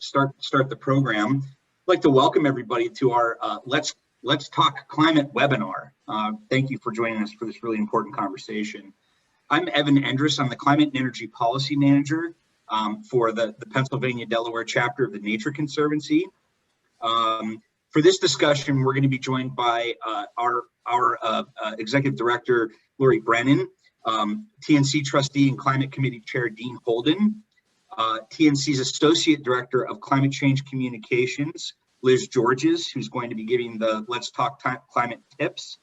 start the program. I'd like to welcome everybody to our Let's Talk Climate webinar. Thank you for joining us for this really important conversation. I'm Evan Endress. I'm the Climate and Energy Policy Manager for the Pennsylvania Delaware chapter of the Nature Conservancy. For this discussion, we're going to be joined by our Executive Director, Lori Brennan, TNC Trustee and Climate Committee Chair, Dean Holden, TNC's Associate Director of Climate Change Communications, Liz Georges, who's going to be giving the Let's Talk Climate tips.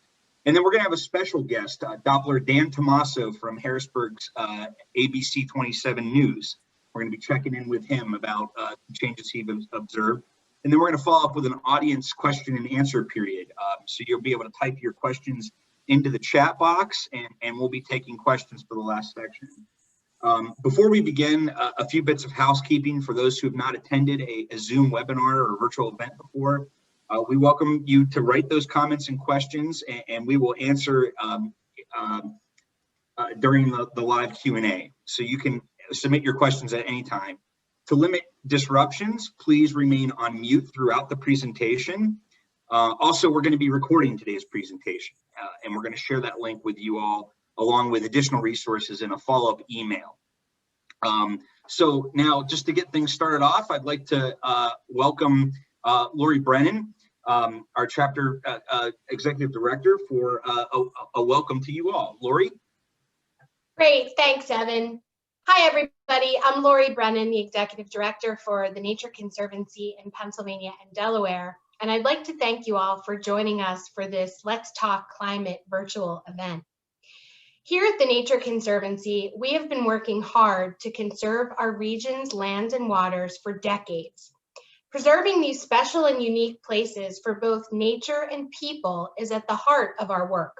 And then we're going to have a special guest, Doppler Dan Tomaso from Harrisburg's ABC27 News. We're going to be checking in with him about changes he's observed. And then we're going to follow up with an audience question and answer period. So you'll be able to type your questions into the chat box, and we'll be taking questions for the last section. Before we begin, a few bits of housekeeping for those who have not attended a Zoom webinar or virtual event before. We welcome you to write those comments and questions, and we will answer during the live Q&A. So you can submit your questions at any time. To limit disruptions, please remain on mute throughout the presentation. Also, we're going to be recording today's presentation, and we're going to share that link with you all, along with additional resources in a follow-up email. So now, just to get things started off, I'd like to welcome Lori Brennan, our chapter executive director, for a welcome to you all. Lori? Great, thanks, Evan. Hi, everybody. I'm Lori Brennan, the executive director for the Nature Conservancy in Pennsylvania and Delaware. And I'd like to thank you all for joining us for this Let's Talk Climate virtual event. Here at the Nature Conservancy, we have been working hard to conserve our region's lands and waters for decades. Preserving these special and unique places for both nature and people is at the heart of our work.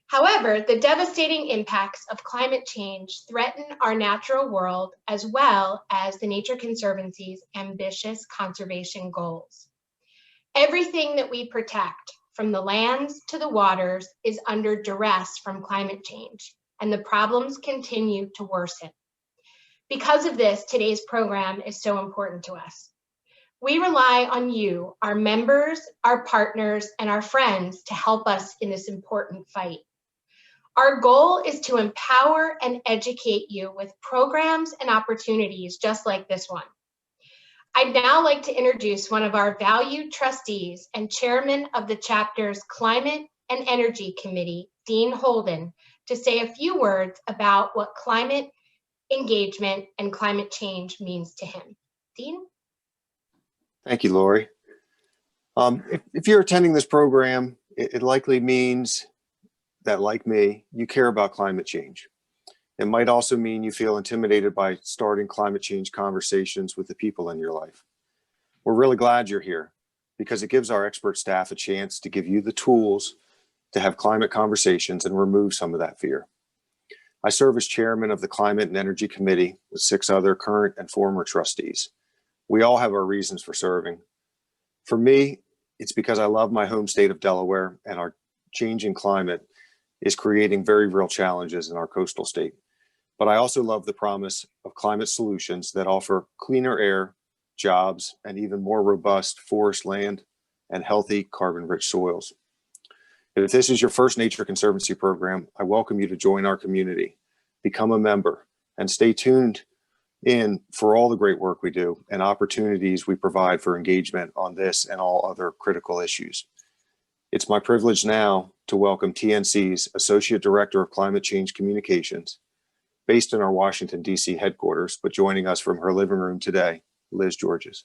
However, the devastating impacts of climate change threaten our natural world as well as the Nature Conservancy's ambitious conservation goals. Everything that we protect, from the lands to the waters, is under duress from climate change, and the problems continue to worsen. Because of this, today's program is so important to us. We rely on you, our members, our partners, and our friends to help us in this important fight. Our goal is to empower and educate you with programs and opportunities just like this one. I'd now like to introduce one of our valued trustees and chairman of the chapter's Climate and Energy Committee, Dean Holden, to say a few words about what climate engagement and climate change means to him. Dean? Thank you, Lori. If you're attending this program, it likely means that, like me, you care about climate change. It might also mean you feel intimidated by starting climate change conversations with the people in your life. We're really glad you're here because it gives our expert staff a chance to give you the tools to have climate conversations and remove some of that fear. I serve as chairman of the Climate and Energy Committee with 6 other current and former trustees. We all have our reasons for serving. For me, it's because I love my home state of Delaware, and our changing climate is creating very real challenges in our coastal state. But I also love the promise of climate solutions that offer cleaner air, jobs, and even more robust forest land and healthy carbon-rich soils. If this is your first Nature Conservancy program, I welcome you to join our community, become a member, and stay tuned in for all the great work we do and opportunities we provide for engagement on this and all other critical issues. It's my privilege now to welcome TNC's Associate Director of Climate Change Communications, based in our Washington, D.C. headquarters, but joining us from her living room today, Liz Georges.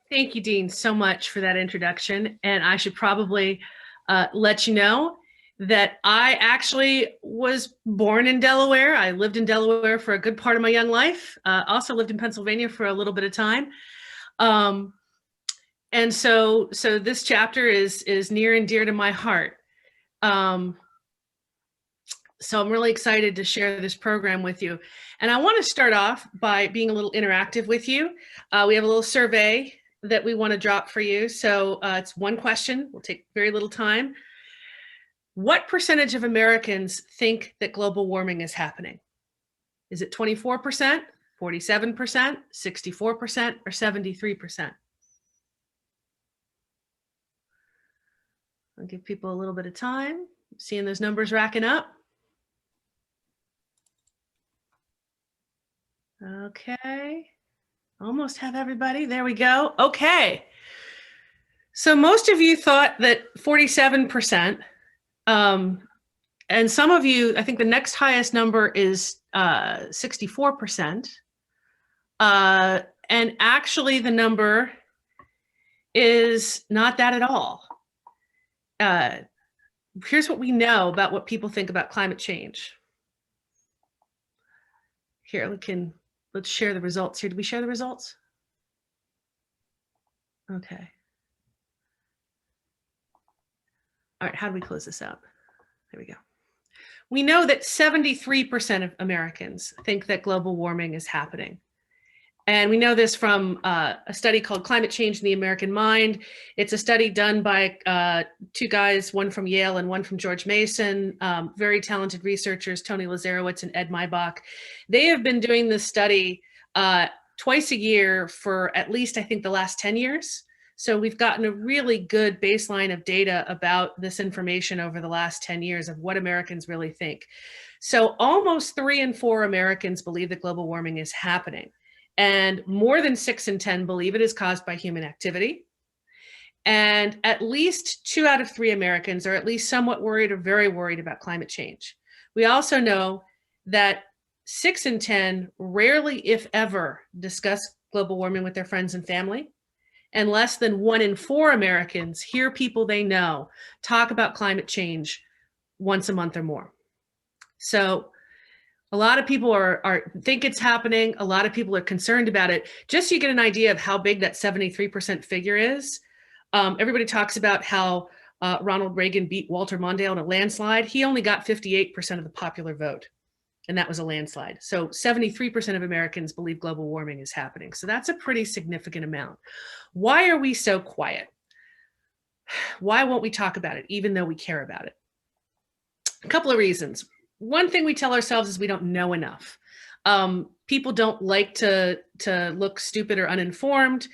Thank you, Dean, so much for that introduction. And I should probably let you know that I actually was born in Delaware. I lived in Delaware for a good part of my young life. Also lived in Pennsylvania for a little bit of time. And so this chapter is near and dear to my heart. So I'm really excited to share this program with you. And I want to start off by being a little interactive with you. We have a little survey that we want to drop for you. So it's one question, we'll take very little time. What percentage of Americans think that global warming is happening? Is it 24%, 47%, 64%, or 73%? I'll give people a little bit of time. Seeing those numbers racking up. Okay, almost have everybody. There we go. Okay. So most of you thought that 47%, and some of you, I think the next highest number is 64%. And actually the number is not that at all. Here's what we know about what people think about climate change. Here, let's share the results here. Did we share the results? Okay. All right, how do we close this out? There we go. We know that 73% of Americans think that global warming is happening. And we know this from a study called Climate Change in the American Mind. It's a study done by two guys, one from Yale and one from George Mason, very talented researchers, Tony Lazarowitz and Ed Maibach. They have been doing this study twice a year for at least, I think, the last 10 years. So we've gotten a really good baseline of data about this information over the last 10 years of what Americans really think. So almost 3 in 4 Americans believe that global warming is happening. And more than 6 in 10 believe it is caused by human activity. And at least 2 out of 3 Americans are at least somewhat worried or very worried about climate change. We also know that 6 in 10 rarely, if ever, discuss global warming with their friends and family. And less than 1 in 4 Americans hear people they know talk about climate change once a month or more. So a lot of people think it's happening. A lot of people are concerned about it. Just so you get an idea of how big that 73% figure is, everybody talks about how Ronald Reagan beat Walter Mondale in a landslide. He only got 58% of the popular vote, and that was a landslide. So 73% of Americans believe global warming is happening. So that's a pretty significant amount. Why are we so quiet? Why won't we talk about it, even though we care about it? A couple of reasons. One thing we tell ourselves is we don't know enough. People don't like to look stupid or uninformed.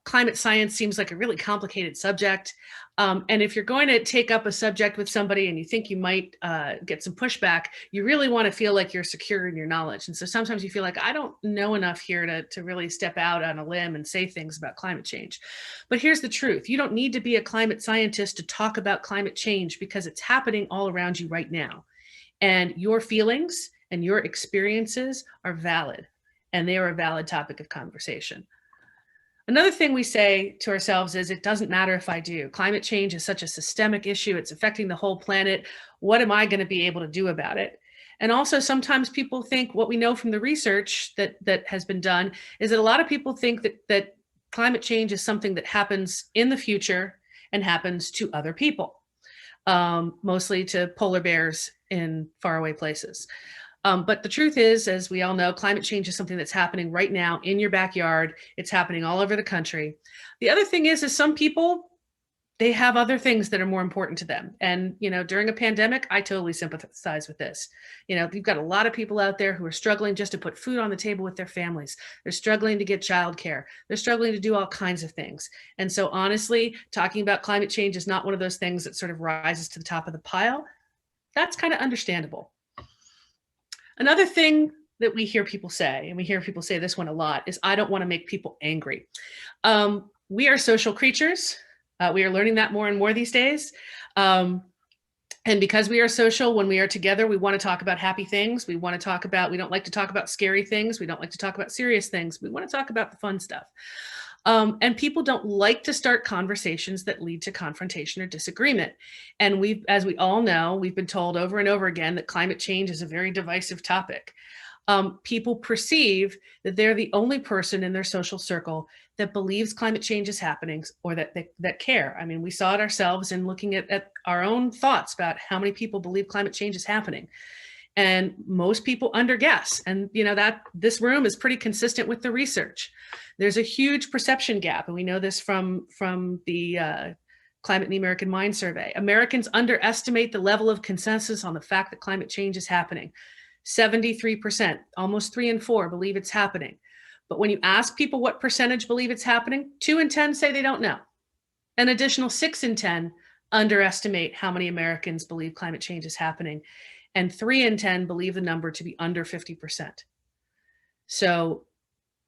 Climate science seems like a really complicated subject. And if you're going to take up a subject with somebody and you think you might get some pushback, you really want to feel like you're secure in your knowledge. And so sometimes you feel like, I don't know enough here to really step out on a limb and say things about climate change. But here's the truth. You don't need to be a climate scientist to talk about climate change because it's happening all around you right now. And your feelings and your experiences are valid, and they are a valid topic of conversation. Another thing we say to ourselves is, it doesn't matter if I do. Climate change is such a systemic issue. It's affecting the whole planet. What am I going to be able to do about it? And also sometimes people think, what we know from the research that has been done is that a lot of people think that climate change is something that happens in the future and happens to other people, mostly to polar bears in faraway places. But the truth is, as we all know, climate change is something that's happening right now in your backyard. It's happening all over the country. The other thing is some people, they have other things that are more important to them. And, during a pandemic, I totally sympathize with this. You've got a lot of people out there who are struggling just to put food on the table with their families. They're struggling to get childcare. They're struggling to do all kinds of things. And so honestly, talking about climate change is not one of those things that sort of rises to the top of the pile. That's kind of understandable. Another thing that we hear people say, and we hear people say this one a lot, is I don't want to make people angry. We are social creatures. We are learning that more and more these days. And because we are social, when we are together, we want to talk about happy things. We don't like to talk about scary things. We don't like to talk about serious things. We want to talk about the fun stuff. And people don't like to start conversations that lead to confrontation or disagreement. And as we all know, we've been told over and over again that climate change is a very divisive topic. People perceive that they're the only person in their social circle that believes climate change is happening or that care. I mean, we saw it ourselves in looking at our own thoughts about how many people believe climate change is happening. And most people underguess. And that this room is pretty consistent with the research. There's a huge perception gap. And we know this from the Climate in the American Mind survey. Americans underestimate the level of consensus on the fact that climate change is happening. 73%, almost 3 in 4 believe it's happening. But when you ask people what percentage believe it's happening, 2 in 10 say they don't know. An additional 6 in 10 underestimate how many Americans believe climate change is happening. And 3 in 10 believe the number to be under 50%. So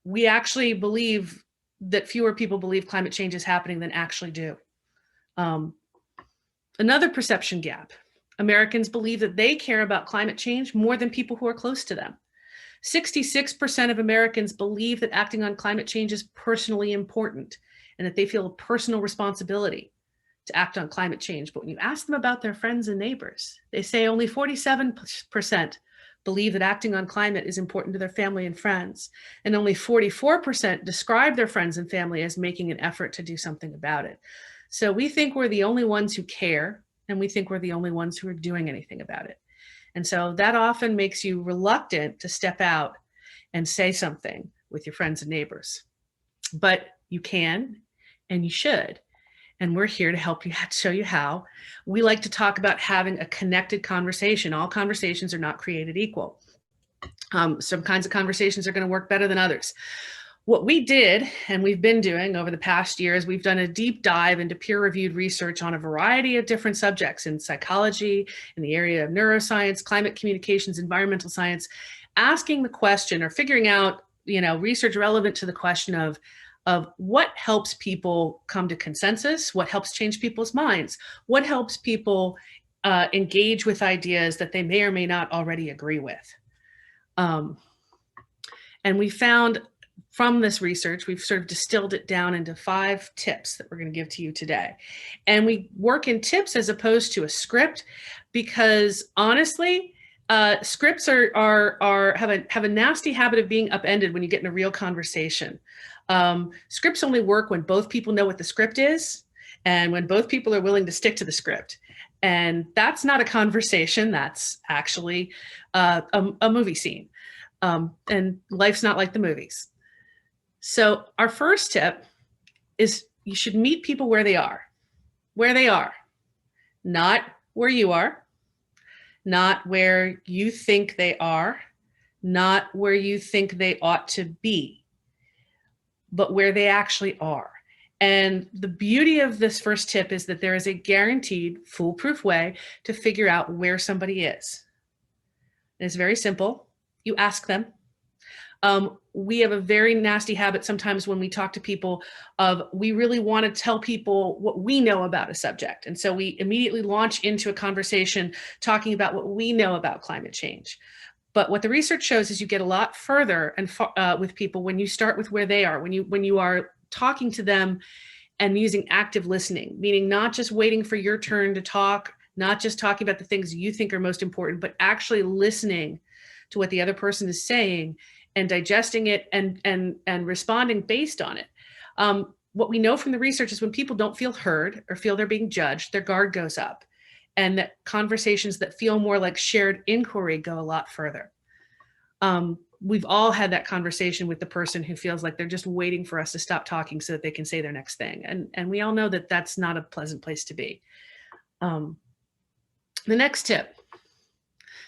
we actually believe that fewer people believe climate change is happening than actually do. Another perception gap. Americans believe that they care about climate change more than people who are close to them. 66% of Americans believe that acting on climate change is personally important and that they feel a personal responsibility to act on climate change. But when you ask them about their friends and neighbors, they say only 47% believe that acting on climate is important to their family and friends. And only 44% describe their friends and family as making an effort to do something about it. So we think we're the only ones who care, and we think we're the only ones who are doing anything about it. And so that often makes you reluctant to step out and say something with your friends and neighbors. But you can and you should. And we're here to help you, show you how. We like to talk about having a connected conversation. All conversations are not created equal. Some kinds of conversations are going to work better than others. What we did, and we've been doing over the past year, is we've done a deep dive into peer-reviewed research on a variety of different subjects in psychology, in the area of neuroscience, climate communications, environmental science, asking the question or figuring out, research relevant to the question of what helps people come to consensus, what helps change people's minds, what helps people engage with ideas that they may or may not already agree with. And we found from this research, we've sort of distilled it down into 5 tips that we're going to give to you today. And we work in tips as opposed to a script because honestly, scripts have a nasty habit of being upended when you get in a real conversation. Scripts only work when both people know what the script is and when both people are willing to stick to the script. And that's not a conversation, that's actually a movie scene. And life's not like the movies. So our first tip is you should meet people where they are, not where you are, not where you think they are, not where you think they ought to be, but where they actually are. And the beauty of this first tip is that there is a guaranteed foolproof way to figure out where somebody is. It's very simple. You ask them. We have a very nasty habit sometimes when we talk to people of we really want to tell people what we know about a subject. And so we immediately launch into a conversation talking about what we know about climate change. But what the research shows is you get a lot further and with people when you start with where they are, when you are talking to them and using active listening, meaning not just waiting for your turn to talk, not just talking about the things you think are most important, but actually listening to what the other person is saying and digesting it and responding based on it. What we know from the research is when people don't feel heard or feel they're being judged, their guard goes up, and that conversations that feel more like shared inquiry go a lot further. We've all had that conversation with the person who feels like they're just waiting for us to stop talking so that they can say their next thing. And we all know that that's not a pleasant place to be. The next tip,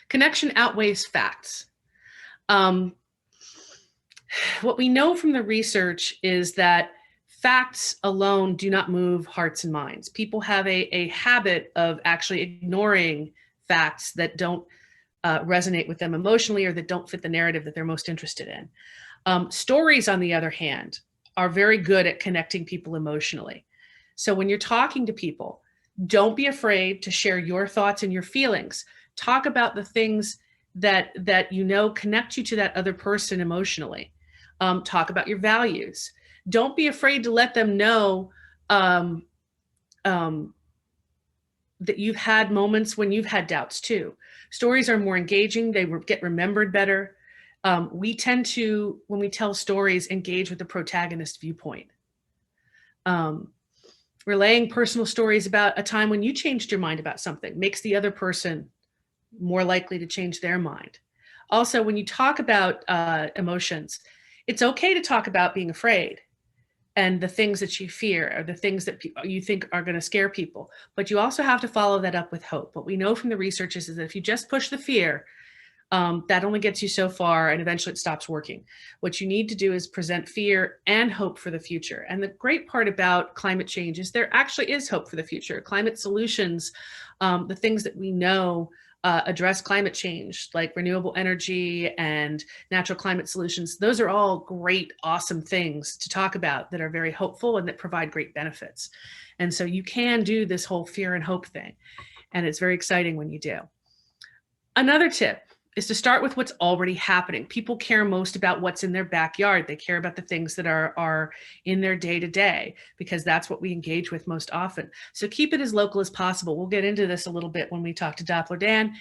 connection outweighs facts. What we know from the research is that facts alone do not move hearts and minds. People have a habit of actually ignoring facts that don't resonate with them emotionally or that don't fit the narrative that they're most interested in. Stories, on the other hand, are very good at connecting people emotionally. So when you're talking to people, don't be afraid to share your thoughts and your feelings. Talk about the things that connect you to that other person emotionally. Talk about your values. Don't be afraid to let them know that you've had moments when you've had doubts too. Stories are more engaging. They get remembered better. We tend to, when we tell stories, engage with the protagonist viewpoint. Relaying personal stories about a time when you changed your mind about something makes the other person more likely to change their mind. Also, when you talk about emotions, it's okay to talk about being afraid and the things that you fear or the things that you think are going to scare people. But you also have to follow that up with hope. What we know from the research is that if you just push the fear, That only gets you so far, and eventually it stops working. What you need to do is present fear and hope for the future. And the great part about climate change is there actually is hope for the future. Climate solutions, the things that we know address climate change, like renewable energy and natural climate solutions, those are all great, awesome things to talk about that are very hopeful and that provide great benefits. And so you can do this whole fear and hope thing. And it's very exciting when you do. Another tip is to start with what's already happening. People care most about what's in their backyard. They care about the things that are in their day-to-day, because that's what we engage with most often. So keep it as local as possible. We'll get into this a little bit when we talk to Doppler Dan.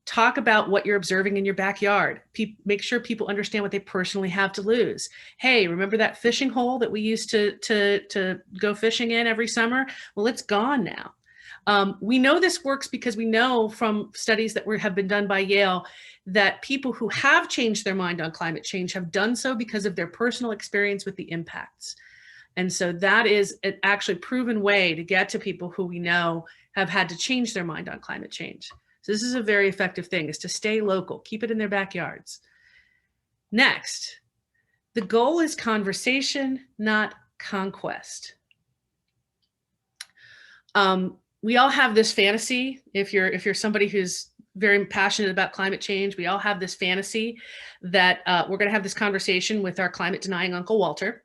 Talk about what you're observing in your backyard. Make sure people understand what they personally have to lose. Hey, remember that fishing hole that we used to go fishing in every summer? Well, it's gone now. We know this works because we know from studies that have been done by Yale that people who have changed their mind on climate change have done so because of their personal experience with the impacts. And so that is an actually proven way to get to people who we know have had to change their mind on climate change. So this is a very effective thing, is to stay local, keep it in their backyards. Next, the goal is conversation, not conquest. We all have this fantasy. If you're somebody who's very passionate about climate change, we all have this fantasy that we're going to have this conversation with our climate denying Uncle Walter,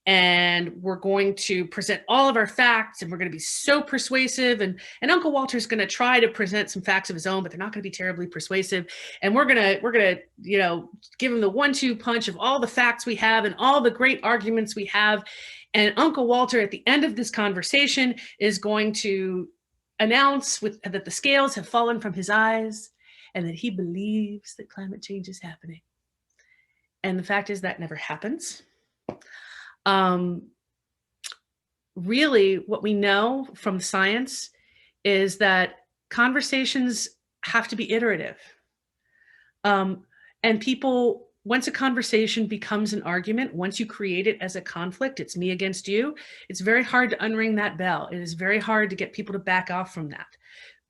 and we're going to present all of our facts, and we're going to be so persuasive, and Uncle Walter's going to try to present some facts of his own, but they're not going to be terribly persuasive, and we're going to give him the 1-2 punch of all the facts we have and all the great arguments we have, and Uncle Walter at the end of this conversation is going to announce that the scales have fallen from his eyes and that he believes that climate change is happening. And the fact is that never happens. Really, what we know from science is that conversations have to be iterative. And people, once a conversation becomes an argument, once you create it as a conflict, it's me against you, it's very hard to unring that bell. It is very hard to get people to back off from that.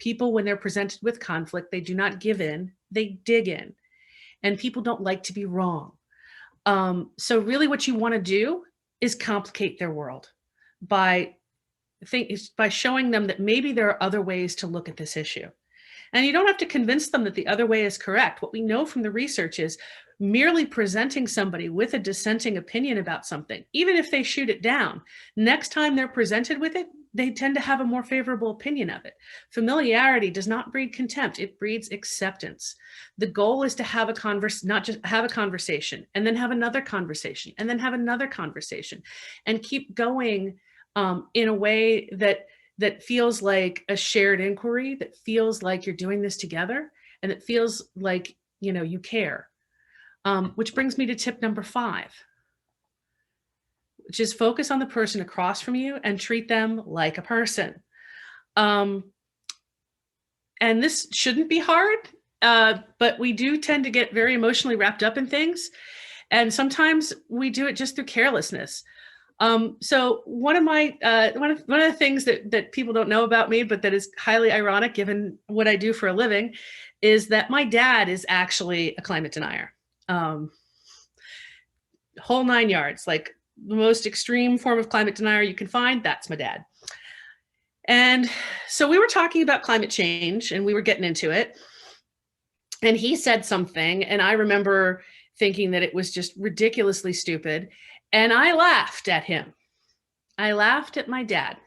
People, when they're presented with conflict, they do not give in, they dig in. And people don't like to be wrong. So really what you want to do is complicate their world by showing them that maybe there are other ways to look at this issue. And you don't have to convince them that the other way is correct. What we know from the research is merely presenting somebody with a dissenting opinion about something, even if they shoot it down, next time they're presented with it, they tend to have a more favorable opinion of it. Familiarity does not breed contempt, it breeds acceptance. The goal is to have not just have a conversation, and then have another conversation, and then have another conversation, and keep going in a way that feels like a shared inquiry, that feels like you're doing this together, and that feels like, you care. Which brings me to tip number 5, which is focus on the person across from you and treat them like a person. And this shouldn't be hard, but we do tend to get very emotionally wrapped up in things. And sometimes we do it just through carelessness. So one of the things that people don't know about me, but that is highly ironic given what I do for a living, is that my dad is actually a climate denier. Whole 9 yards, like the most extreme form of climate denier you can find, that's my dad. And so we were talking about climate change and we were getting into it. And he said something, and I remember thinking that it was just ridiculously stupid. And I laughed at him. I laughed at my dad.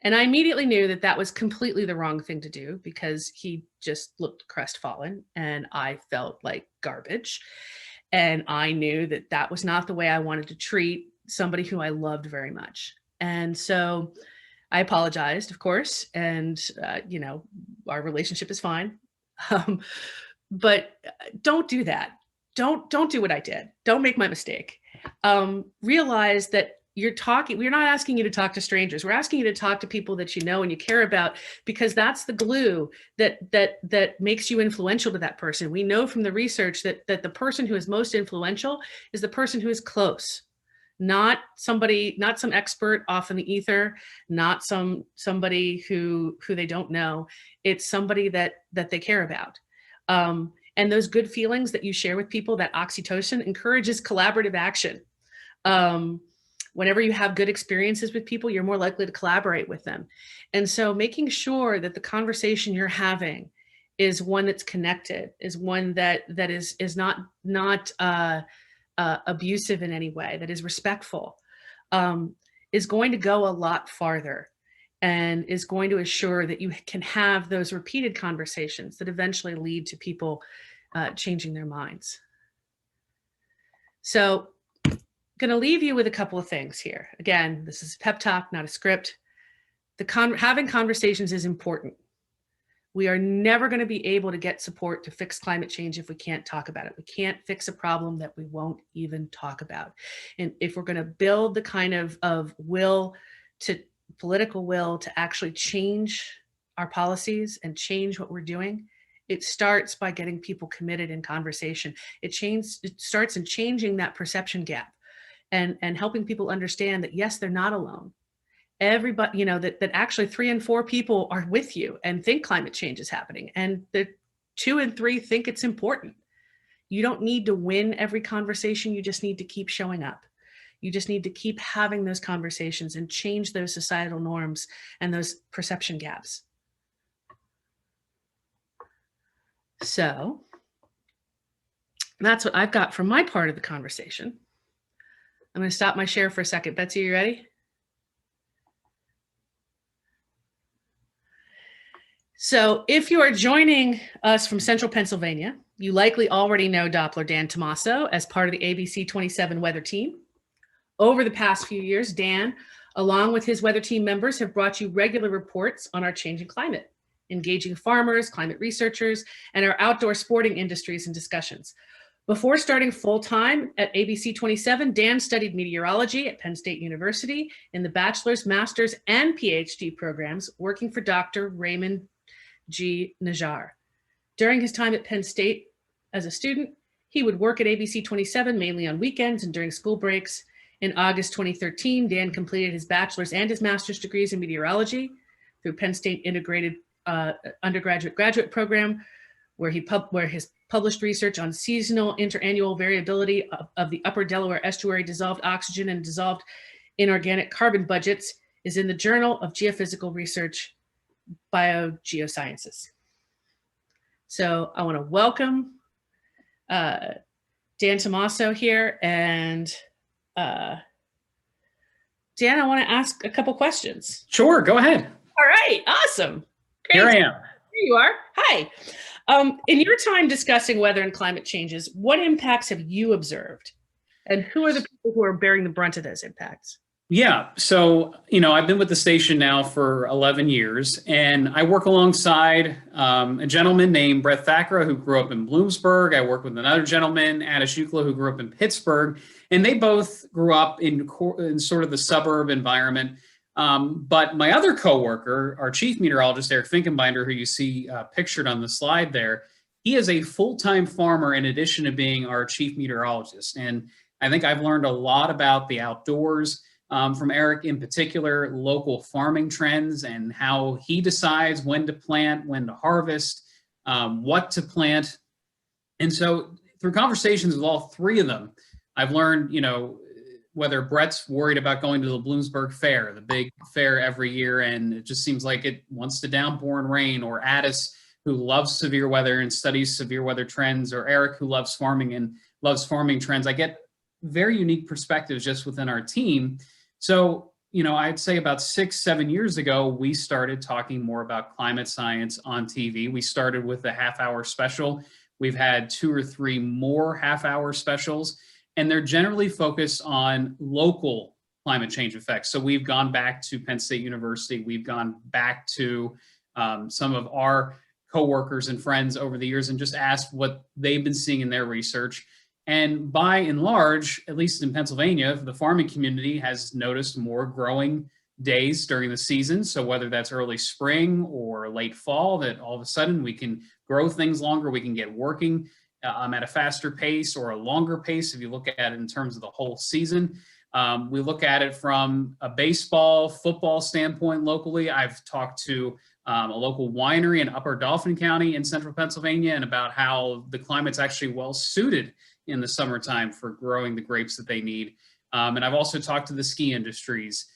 And I immediately knew that that was completely the wrong thing to do, because he just looked crestfallen and I felt like garbage. And I knew that that was not the way I wanted to treat somebody who I loved very much. And so I apologized, of course, and our relationship is fine. But don't do that. Don't do what I did. Don't make my mistake. Realize that we're not asking you to talk to strangers. We're asking you to talk to people that you know and you care about, because that's the glue that makes you influential to that person. We know from the research that the person who is most influential is the person who is close, not some expert off in the ether, not somebody who they don't know. It's somebody that they care about. And those good feelings that you share with people, that oxytocin, encourages collaborative action. Whenever you have good experiences with people, you're more likely to collaborate with them. And so making sure that the conversation you're having is one that's connected, is one that is not abusive in any way, that is respectful, is going to go a lot farther, and is going to assure that you can have those repeated conversations that eventually lead to people changing their minds. So going to leave you with a couple of things here. Again, this is a pep talk, not a script. Having conversations is important. We are never going to be able to get support to fix climate change if we can't talk about it. We can't fix a problem that we won't even talk about. And if we're going to build the kind of political will to actually change our policies and change what we're doing, it starts by getting people committed in conversation. It starts in changing that perception gap and helping people understand that, yes, they're not alone. Everybody, that actually 3 and 4 people are with you and think climate change is happening, and the 2 and 3 think it's important. You don't need to win every conversation. You just need to keep showing up. You just need to keep having those conversations and change those societal norms and those perception gaps. So that's what I've got from my part of the conversation. I'm going to stop my share for a second. Betsy, you ready? So if you are joining us from central Pennsylvania, you likely already know Doppler Dan Tomaso as part of the ABC27 weather team. Over the past few years, Dan, along with his weather team members, have brought you regular reports on our changing climate, engaging farmers, climate researchers, and our outdoor sporting industries in discussions. Before starting full-time at ABC27, Dan studied meteorology at Penn State University in the bachelor's, master's, and PhD programs, working for Dr. Raymond G. Najjar. During his time at Penn State as a student, he would work at ABC27 mainly on weekends and during school breaks. In August 2013, Dan completed his bachelor's and his master's degrees in meteorology through Penn State Integrated Undergraduate Program, where his published research on seasonal interannual variability of the upper Delaware estuary dissolved oxygen and dissolved inorganic carbon budgets is in the Journal of Geophysical Research, Biogeosciences. So I want to welcome Dan Tomaso here. And Dan, I want to ask a couple questions. Sure, go ahead. All right, awesome. Great. Here I am. Here you are. Hi. In your time discussing weather and climate changes, what impacts have you observed? And who are the people who are bearing the brunt of those impacts? Yeah, so, I've been with the station now for 11 years, and I work alongside a gentleman named Brett Thackera, who grew up in Bloomsburg. I work with another gentleman, Adish Ukla, who grew up in Pittsburgh, and they both grew up in sort of the suburb environment. But my other coworker, our chief meteorologist, Eric Finkenbinder, who you see pictured on the slide there, he is a full-time farmer in addition to being our chief meteorologist. And I think I've learned a lot about the outdoors from Eric, in particular, local farming trends and how he decides when to plant, when to harvest, what to plant. And so through conversations with all 3 of them, I've learned, whether Brett's worried about going to the Bloomsburg Fair, the big fair every year, and it just seems like it wants to downpour and rain, or Addis, who loves severe weather and studies severe weather trends, or Eric, who loves farming and loves farming trends. I get very unique perspectives just within our team. So, I'd say about 6-7 years ago, we started talking more about climate science on TV. We started with a half-hour special. We've had 2 or 3 more half-hour specials, and they're generally focused on local climate change effects. So we've gone back to Penn State University. We've gone back to some of our coworkers and friends over the years and just asked what they've been seeing in their research. And by and large, at least in Pennsylvania, the farming community has noticed more growing days during the season. So whether that's early spring or late fall, that all of a sudden we can grow things longer, we can get working at a faster pace or a longer pace if you look at it in terms of the whole season. We look at it from a baseball, football standpoint locally. I've talked to a local winery in Upper Dauphin County in central Pennsylvania, and about how the climate's actually well suited in the summertime for growing the grapes that they need. And I've also talked to the ski industries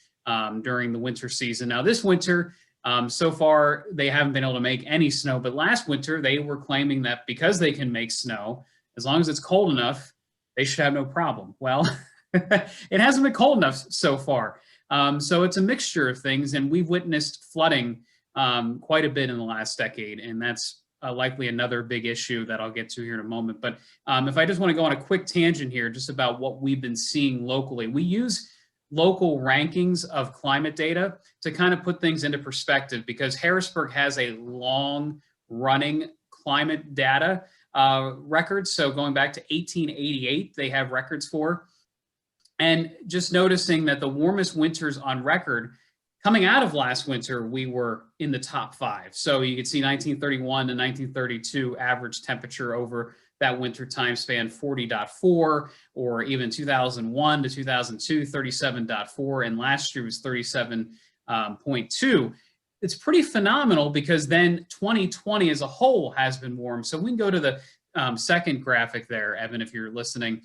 during the winter season. Now this winter, so far they haven't been able to make any snow, but last winter they were claiming that because they can make snow, as long as it's cold enough, they should have no problem. Well, it hasn't been cold enough so far. So it's a mixture of things, and we've witnessed flooding quite a bit in the last decade, and that's likely another big issue that I'll get to here in a moment. But if I just want to go on a quick tangent here, just about what we've been seeing locally. We use local rankings of climate data to kind of put things into perspective, because Harrisburg has a long running climate data record. So going back to 1888, they have records for. And just noticing that the warmest winters on record, coming out of last winter, we were in the top 5. So you can see 1931 to 1932 average temperature over that winter time span, 40.4, or even 2001 to 2002, 37.4, and last year was 37.2. It's pretty phenomenal, because then 2020 as a whole has been warm. So we can go to the second graphic there, Evan, if you're listening.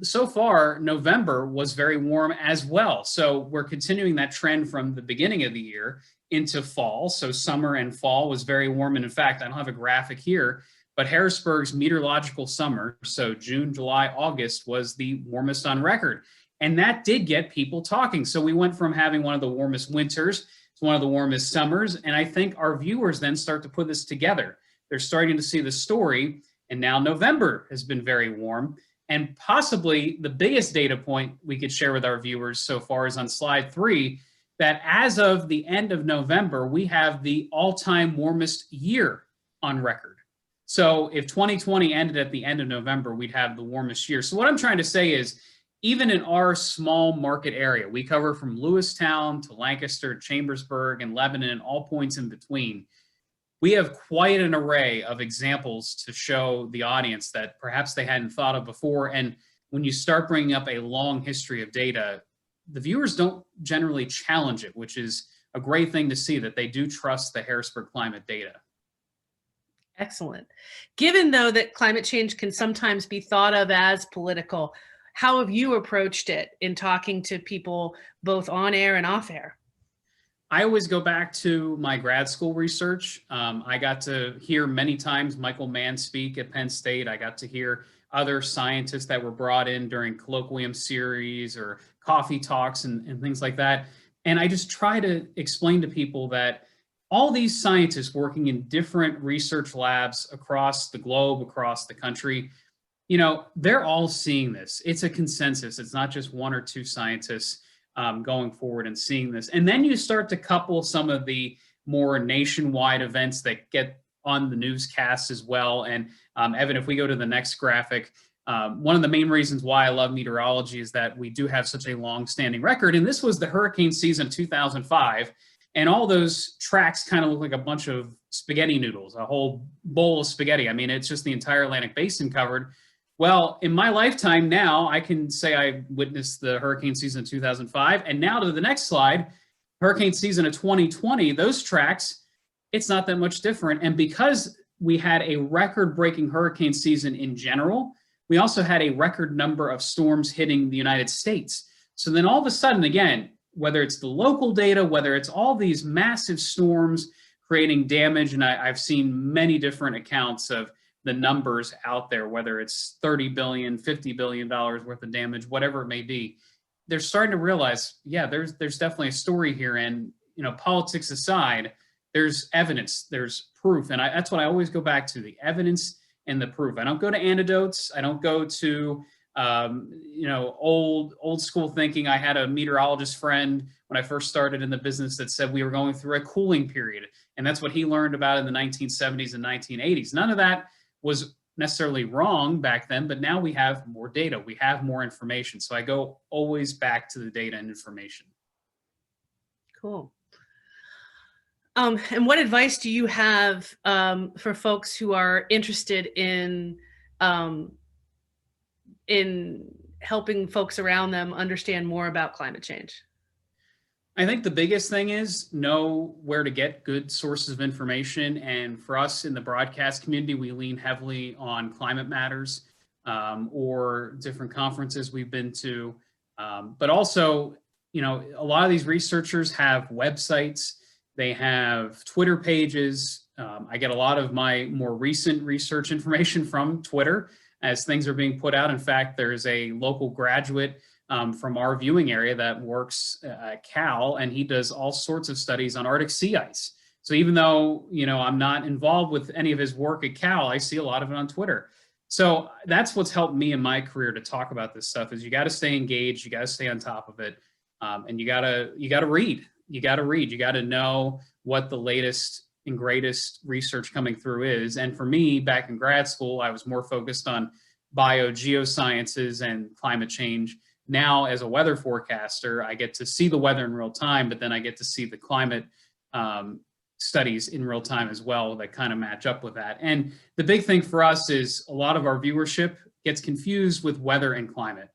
So far, November was very warm as well. So we're continuing that trend from the beginning of the year into fall. So summer and fall was very warm. And in fact, I don't have a graphic here, but Harrisburg's meteorological summer, so June, July, August, was the warmest on record. And that did get people talking. So we went from having one of the warmest winters to one of the warmest summers. And I think our viewers then start to put this together. They're starting to see the story. And now November has been very warm. And possibly the biggest data point we could share with our viewers so far is on slide 3, that as of the end of November, we have the all-time warmest year on record. So if 2020 ended at the end of November, we'd have the warmest year. So what I'm trying to say is, even in our small market area, we cover from Lewistown to Lancaster, Chambersburg, and Lebanon, and all points in between, we have quite an array of examples to show the audience that perhaps they hadn't thought of before. And when you start bringing up a long history of data, the viewers don't generally challenge it, which is a great thing to see, that they do trust the Harrisburg climate data. Excellent. Given, though, that climate change can sometimes be thought of as political, how have you approached it in talking to people both on air and off air? I always go back to my grad school research. I got to hear many times Michael Mann speak at Penn State. I got to hear other scientists that were brought in during colloquium series or coffee talks and things like that. And I just try to explain to people that all these scientists working in different research labs across the globe, across the country, you know, they're all seeing this. It's a consensus. It's not just one or two scientists going forward and seeing this. And then you start to couple some of the more nationwide events that get on the newscasts as well. And Evan, if we go to the next graphic, one of the main reasons why I love meteorology is that we do have such a long-standing record. And this was the hurricane season 2005. And all those tracks kind of look like a bunch of spaghetti noodles, a whole bowl of spaghetti. I mean, it's just the entire Atlantic basin covered. Well, in my lifetime now, I can say I witnessed the hurricane season of 2005. And now to the next slide, hurricane season of 2020, those tracks, it's not that much different. And because we had a record-breaking hurricane season in general, we also had a record number of storms hitting the United States. So then all of a sudden, again, whether it's the local data, whether it's all these massive storms creating damage, and I've seen many different accounts of the numbers out there, whether it's $30 billion, $50 billion worth of damage, whatever it may be, they're starting to realize, yeah, there's definitely a story here. And, you know, politics aside, there's evidence, there's proof. And that's what I always go back to, the evidence and the proof. I don't go to anecdotes. I don't go to, you know, old school thinking. I had a meteorologist friend when I first started in the business that said we were going through a cooling period. And that's what he learned about in the 1970s and 1980s. None of that was necessarily wrong back then, but now we have more data, we have more information. So I go always back to the data and information. Cool. And what advice do you have for folks who are interested in helping folks around them understand more about climate change? I think the biggest thing is know where to get good sources of information. And for us in the broadcast community, we lean heavily on Climate Matters or different conferences we've been to. But also, you know, a lot of these researchers have websites, they have Twitter pages. I get a lot of my more recent research information from Twitter as things are being put out. In fact, there's a local graduate from our viewing area that works at Cal, and he does all sorts of studies on Arctic sea ice. So even though, you know, I'm not involved with any of his work at Cal, I see a lot of it on Twitter. So that's what's helped me in my career to talk about this stuff is you got to stay engaged, you got to stay on top of it, and you got to read. You got to know what the latest and greatest research coming through is. And for me, back in grad school, I was more focused on geosciences and climate change. Now, as a weather forecaster, I get to see the weather in real time, but then I get to see the climate studies in real time as well that kind of match up with that. And the big thing for us is a lot of our viewership gets confused with weather and climate.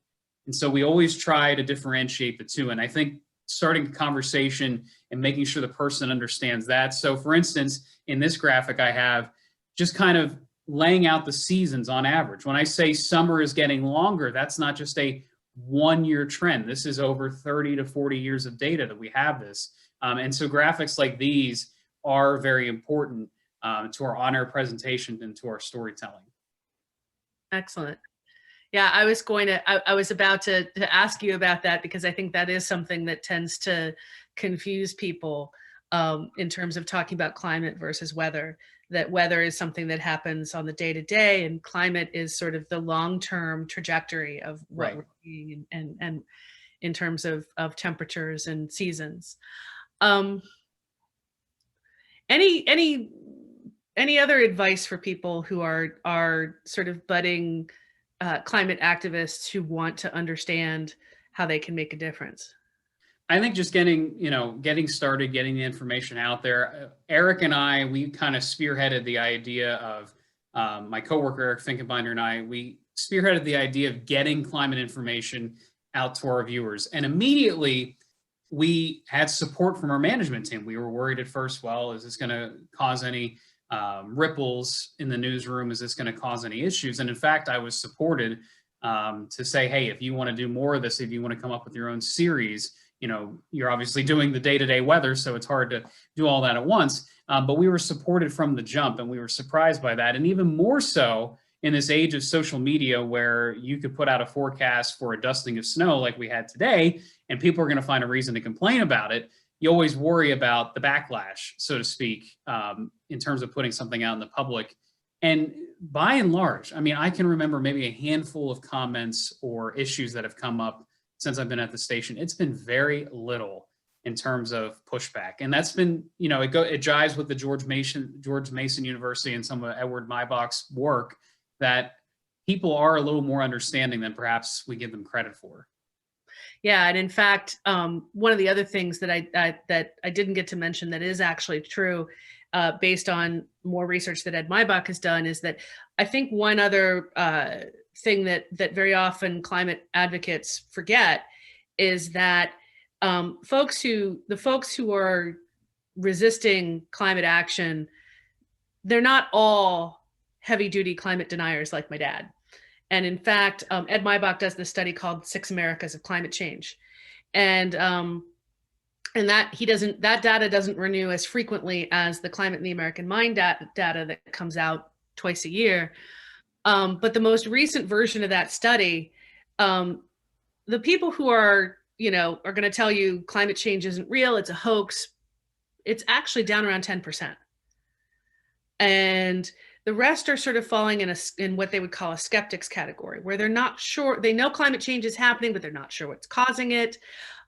And so we always try to differentiate the two. And I think starting a conversation and making sure the person understands that. So for instance, in this graphic I have just kind of laying out the seasons on average. When I say summer is getting longer, that's not just a one-year trend. This is over 30 to 40 years of data that we have this. And so graphics like these are very important to our on-air presentation and to our storytelling. Excellent. Yeah, I was about to ask you about that because I think that is something that tends to confuse people in terms of talking about climate versus weather. That weather is something that happens on the day-to-day, and climate is sort of the long-term trajectory of what we're seeing and in terms of temperatures and seasons. Any other advice for people who are sort of budding climate activists who want to understand how they can make a difference? I think just getting started, getting the information out there. Eric and I, we kind of spearheaded the idea of, my coworker, Eric Finkenbinder, and I, we spearheaded the idea of getting climate information out to our viewers. And immediately we had support from our management team. We were worried at first, well, is this going to cause any ripples in the newsroom? Is this going to cause any issues? And in fact, I was supported to say, hey, if you want to do more of this, if you want to come up with your own series, you know, you're obviously doing the day-to-day weather, so it's hard to do all that at once. But we were supported from the jump, and we were surprised by that. And even more so in this age of social media, where you could put out a forecast for a dusting of snow like we had today, and people are going to find a reason to complain about it. You always worry about the backlash, so to speak, in terms of putting something out in the public. And by and large, I mean, I can remember maybe a handful of comments or issues that have come up since I've been at the station. It's been very little in terms of pushback. And that's been, you know, it jives with the George Mason University and some of Edward Maybach's work, that people are a little more understanding than perhaps we give them credit for. Yeah, and in fact, one of the other things that I didn't get to mention that is actually true, based on more research that Ed Maybach has done, is that I think one other thing that very often climate advocates forget is that the folks who are resisting climate action, they're not all heavy-duty climate deniers like my dad. And in fact, Ed Maybach does this study called 6 Americas of Climate Change. And that data doesn't renew as frequently as the Climate in the American Mind data that comes out twice a year. But the most recent version of that study, the people who are going to tell you climate change isn't real, it's a hoax, it's actually down around 10%. And the rest are sort of falling in what they would call a skeptics category, where they're not sure, they know climate change is happening, but they're not sure what's causing it.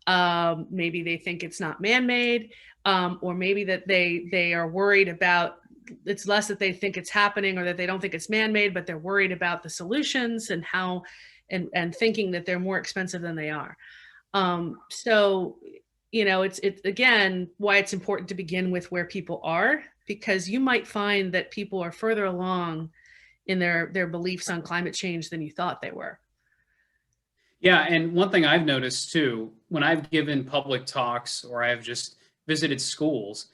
Maybe they think it's not man-made, or maybe that they are worried about, it's less that they think it's happening or that they don't think it's man-made, but they're worried about the solutions and how, and thinking that they're more expensive than they are. So, it's again, why it's important to begin with where people are, because you might find that people are further along in their beliefs on climate change than you thought they were. Yeah, and one thing I've noticed too, when I've given public talks or I've just visited schools,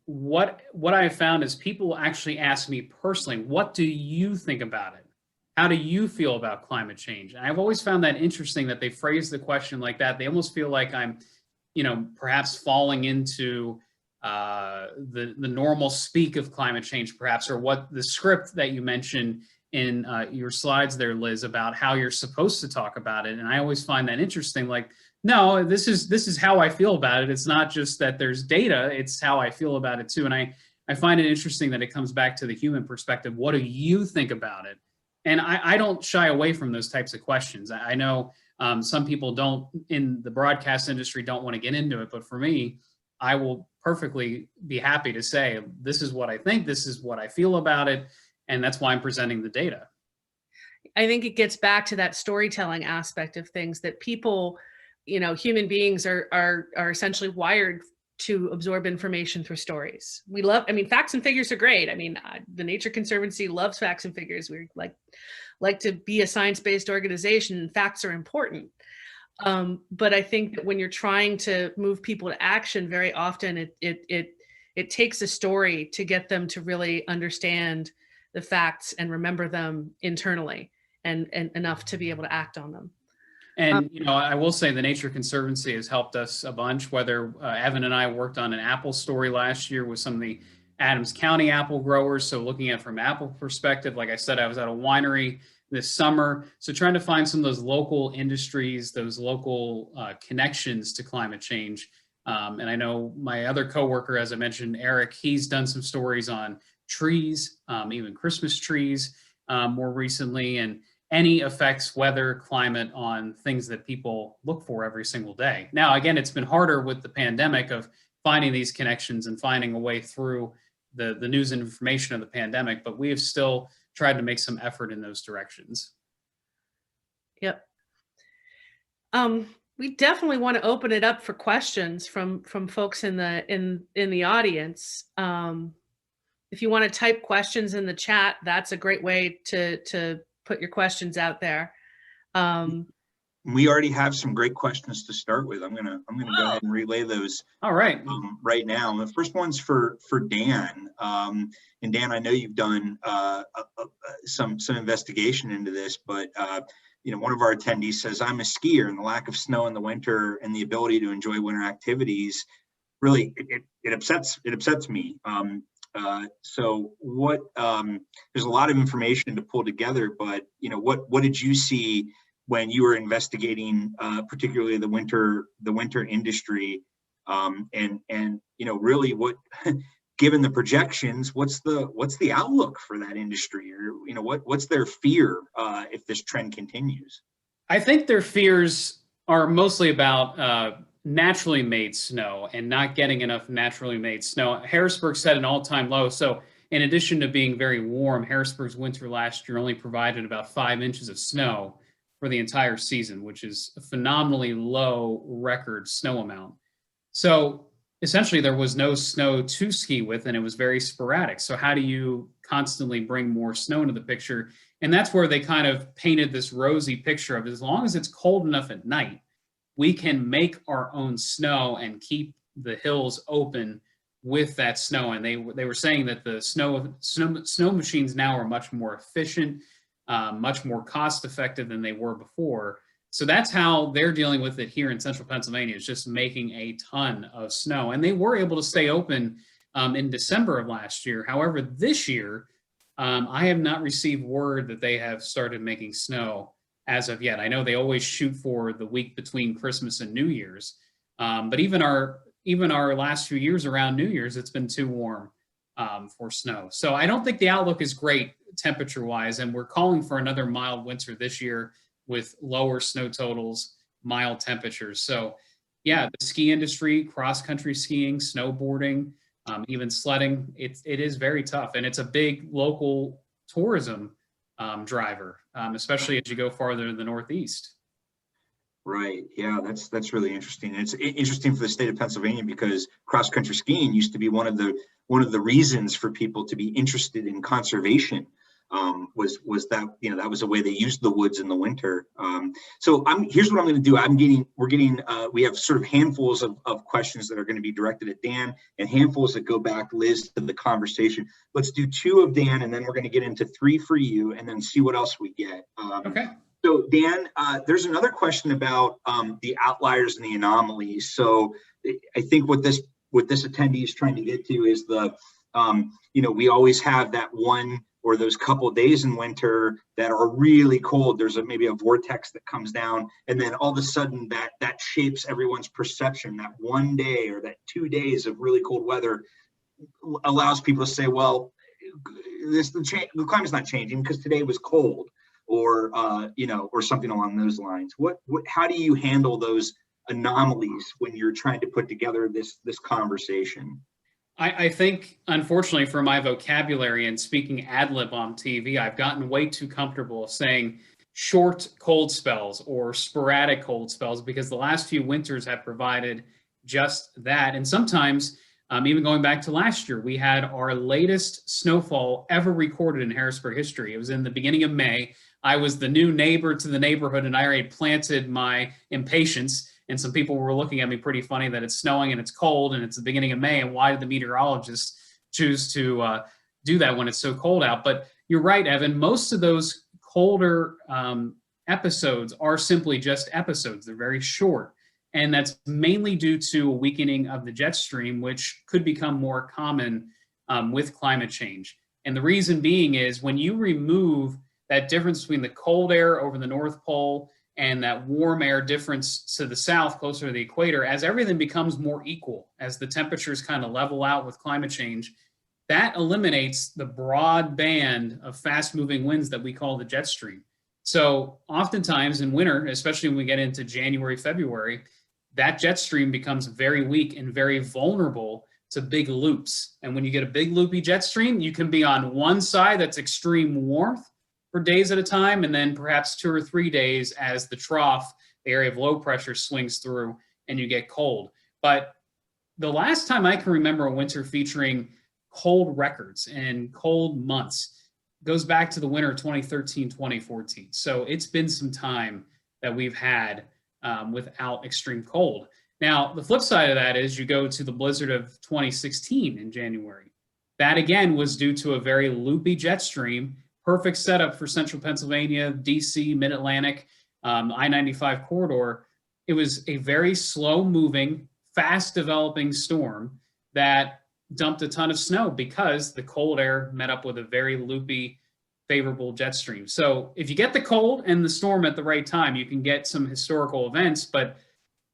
what I've found is people actually ask me personally, what do you think about it? How do you feel about climate change? And I've always found that interesting that they phrase the question like that. They almost feel like I'm, perhaps falling into the normal speak of climate change, perhaps, or what the script that you mentioned in your slides there, Liz, about how you're supposed to talk about it. And I always find that interesting. Like, no, this is how I feel about it. It's not just that there's data, it's how I feel about it too. And I find it interesting that it comes back to the human perspective. What do you think about it? And I don't shy away from those types of questions. I know some people don't, in the broadcast industry, don't want to get into it. But for me, I will perfectly be happy to say, this is what I think, this is what I feel about it. And that's why I'm presenting the data. I think it gets back to that storytelling aspect of things, that people, human beings are essentially wired to absorb information through stories. We love, facts and figures are great. The Nature Conservancy loves facts and figures. We like to be a science-based organization, and facts are important. But I think that when you're trying to move people to action, very often it takes a story to get them to really understand the facts and remember them internally and enough to be able to act on them. And, I will say the Nature Conservancy has helped us a bunch, whether Evan and I worked on an apple story last year with some of the Adams County apple growers. So looking at it from apple perspective, like I said, I was at a winery this summer. So trying to find some of those local industries, those local connections to climate change. And I know my other coworker, as I mentioned, Eric, he's done some stories on trees, even Christmas trees more recently, and any effects, weather, climate, on things that people look for every single day. Now, again, it's been harder with the pandemic of finding these connections and finding a way through the news and information of the pandemic, but we have still tried to make some effort in those directions. Yep. We definitely want to open it up for questions from folks in the audience. If you want to type questions in the chat, that's a great way to put your questions out there. We already have some great questions to start with. I'm gonna go ahead and relay those. All right. Right now, the first one's for Dan. And Dan, I know you've done some investigation into this, but one of our attendees says, "I'm a skier, and the lack of snow in the winter and the ability to enjoy winter activities really it upsets me." So what? There's a lot of information to pull together, but what did you see when you were investigating, particularly the winter industry, and really what, given the projections, what's the outlook for that industry, or what's their fear if this trend continues? I think their fears are mostly about naturally made snow and not getting enough naturally made snow. Harrisburg set an all-time low. So in addition to being very warm, Harrisburg's winter last year only provided about 5 inches of snow for the entire season, which is a phenomenally low record snow amount. So essentially there was no snow to ski with, and it was very sporadic. So how do you constantly bring more snow into the picture? And that's where they kind of painted this rosy picture of, as long as it's cold enough at night, we can make our own snow and keep the hills open with that snow. And they were saying that the snow machines now are much more efficient, much more cost effective than they were before. So that's how they're dealing with it here in central Pennsylvania, is just making a ton of snow. And they were able to stay open in December of last year. However, this year, I have not received word that they have started making snow as of yet. I know they always shoot for the week between Christmas and New Year's, but even our last few years around New Year's, it's been too warm for snow. So I don't think the outlook is great temperature-wise, and we're calling for another mild winter this year with lower snow totals, mild temperatures. So yeah, the ski industry, cross-country skiing, snowboarding, even sledding, it is very tough, and it's a big local tourism driver, especially as you go farther to the Northeast. Right. Yeah, that's really interesting. And it's interesting for the state of Pennsylvania because cross-country skiing used to be one of the reasons for people to be interested in conservation was that, you know, that was the way they used the woods in the winter. So here's what I'm going to do. We have sort of handfuls of questions that are going to be directed at Dan and handfuls that go back, Liz, to the conversation. Let's do 2 of Dan, and then we're going to get into 3 for you, and then see what else we get. Okay. So Dan, there's another question about the outliers and the anomalies. So I think what this attendee is trying to get to is the, you know, we always have that one or those couple of days in winter that are really cold. There's maybe a vortex that comes down, and then all of a sudden that shapes everyone's perception. That one day or that 2 days of really cold weather allows people to say, well, the climate's not changing because today was cold, or you know, or something along those lines. How do you handle those anomalies when you're trying to put together this conversation? I think, unfortunately, for my vocabulary and speaking ad lib on TV, I've gotten way too comfortable saying short cold spells or sporadic cold spells, because the last few winters have provided just that. And sometimes, even going back to last year, we had our latest snowfall ever recorded in Harrisburg history. It was in the beginning of May. I was the new neighbor to the neighborhood, and I already planted my impatience. And some people were looking at me pretty funny that it's snowing and it's cold and it's the beginning of May. And why did the meteorologist choose to do that when it's so cold out? But you're right, Evan. Most of those colder episodes are simply just episodes. They're very short. And that's mainly due to a weakening of the jet stream, which could become more common with climate change. And the reason being is when you remove that difference between the cold air over the North Pole and that warm air difference to the south, closer to the equator, as everything becomes more equal, as the temperatures kind of level out with climate change, that eliminates the broad band of fast-moving winds that we call the jet stream. So oftentimes in winter, especially when we get into January, February, that jet stream becomes very weak and very vulnerable to big loops. And when you get a big loopy jet stream, you can be on one side that's extreme warmth for days at a time, and then perhaps 2 or 3 days as the trough, the area of low pressure, swings through and you get cold. But the last time I can remember a winter featuring cold records and cold months goes back to the winter of 2013, 2014. So it's been some time that we've had without extreme cold. Now, the flip side of that is you go to the blizzard of 2016 in January. That again was due to a very loopy jet stream. Perfect setup for central Pennsylvania, DC, mid-Atlantic, I-95 corridor. It was a very slow-moving, fast-developing storm that dumped a ton of snow because the cold air met up with a very loopy, favorable jet stream. So if you get the cold and the storm at the right time, you can get some historical events, but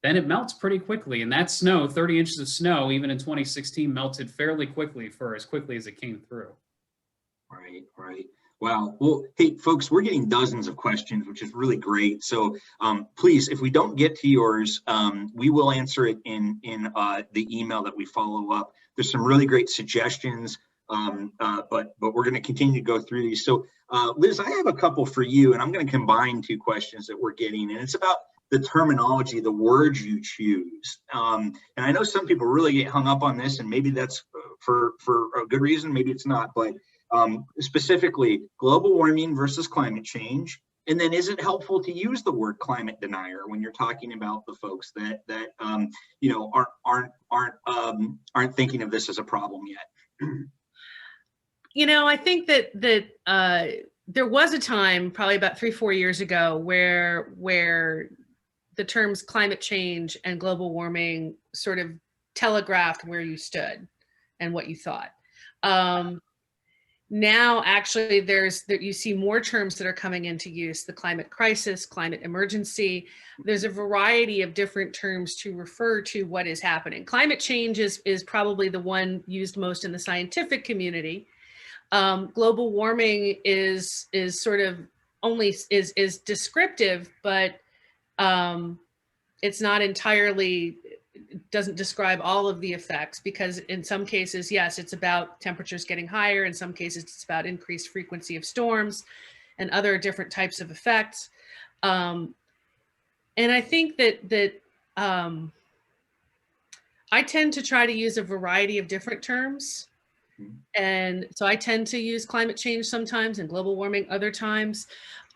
then it melts pretty quickly. And that snow, 30 inches of snow, even in 2016, melted fairly quickly for as quickly as it came through. Right, right. Wow. Well, hey, folks, we're getting dozens of questions, which is really great. So please, if we don't get to yours, we will answer it in the email that we follow up. There's some really great suggestions, but we're going to continue to go through these. So Liz, I have a couple for you, and I'm going to combine 2 questions that we're getting, and it's about the terminology, the words you choose. And I know some people really get hung up on this, and maybe that's for a good reason, maybe it's not, but specifically global warming versus climate change. And then is it helpful to use the word climate denier when you're talking about the folks that you know, aren't thinking of this as a problem yet? You know, I think that there was a time probably about 3-4 years ago where the terms climate change and global warming sort of telegraphed where you stood and what you thought. Now, actually, you see more terms that are coming into use: the climate crisis, climate emergency. There's a variety of different terms to refer to what is happening. Climate change is probably the one used most in the scientific community. Global warming is sort of only is descriptive, but it's not entirely, doesn't describe all of the effects, because in some cases, yes, it's about temperatures getting higher. In some cases, it's about increased frequency of storms and other different types of effects. And I think that I tend to try to use a variety of different terms And so I tend to use climate change sometimes and global warming other times.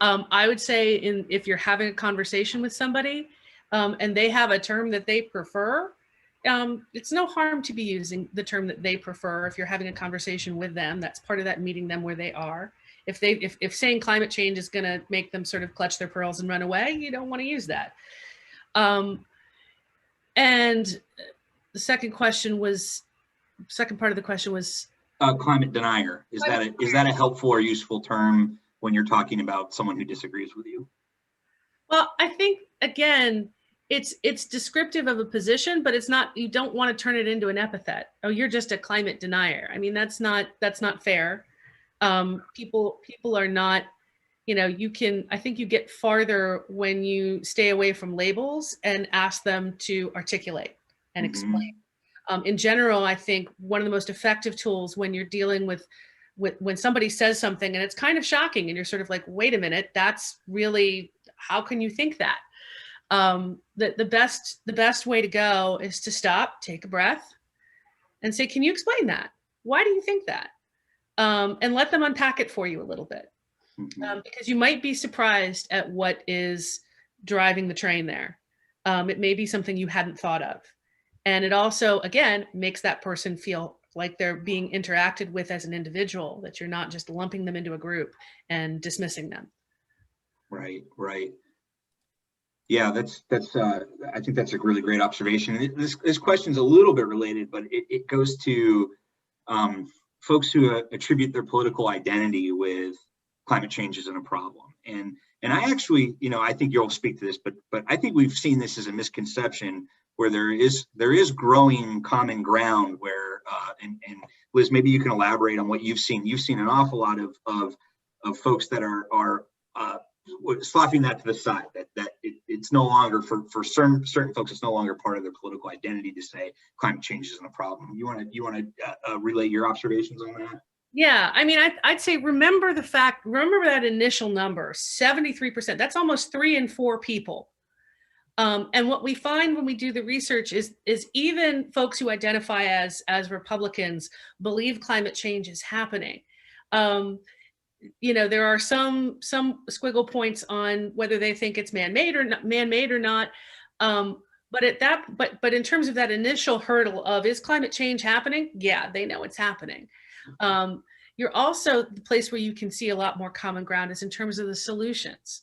I would say if you're having a conversation with somebody and they have a term that they prefer, it's no harm to be using the term that they prefer if you're having a conversation with them. That's part of that meeting them where they are. If saying climate change is going to make them sort of clutch their pearls and run away, you don't want to use that. And the second part of the question was climate denier. Is that a helpful or useful term when you're talking about someone who disagrees with you? Well, I think again, it's descriptive of a position, but it's not. You don't want to turn it into an epithet. Oh, you're just a climate denier. I mean, that's not fair. People are not. I think you get farther when you stay away from labels and ask them to articulate and explain. In general, I think one of the most effective tools when you're dealing with when somebody says something and it's kind of shocking and you're sort of like, wait a minute, that's really, how can you think that? The best way to go is to stop, take a breath and say, can you explain that? Why do you think that? And let them unpack it for you a little bit. Because you might be surprised at what is driving the train there. It may be something you hadn't thought of. And it also, again, makes that person feel like they're being interacted with as an individual, that you're not just lumping them into a group and dismissing them. Right. Yeah, I think that's a really great observation. This question's a little bit related, but it goes to folks who attribute their political identity with climate change isn't a problem. And I actually, I think you'll speak to this, but I think we've seen this as a misconception where there is growing common ground where, and Liz, maybe you can elaborate on what you've seen. You've seen an awful lot of folks that are sloughing that to the side, that it's no longer for certain folks, it's no longer part of their political identity to say climate change isn't a problem. You want to relay your observations on that? Yeah, I mean, I'd say remember that initial number, 73%. That's almost 3 in 4 people. And what we find when we do the research is even folks who identify as Republicans believe climate change is happening. There are some squiggle points on whether they think it's man-made or not. But in terms of that initial hurdle of is climate change happening? Yeah, they know it's happening. You're also the place where you can see a lot more common ground is in terms of the solutions.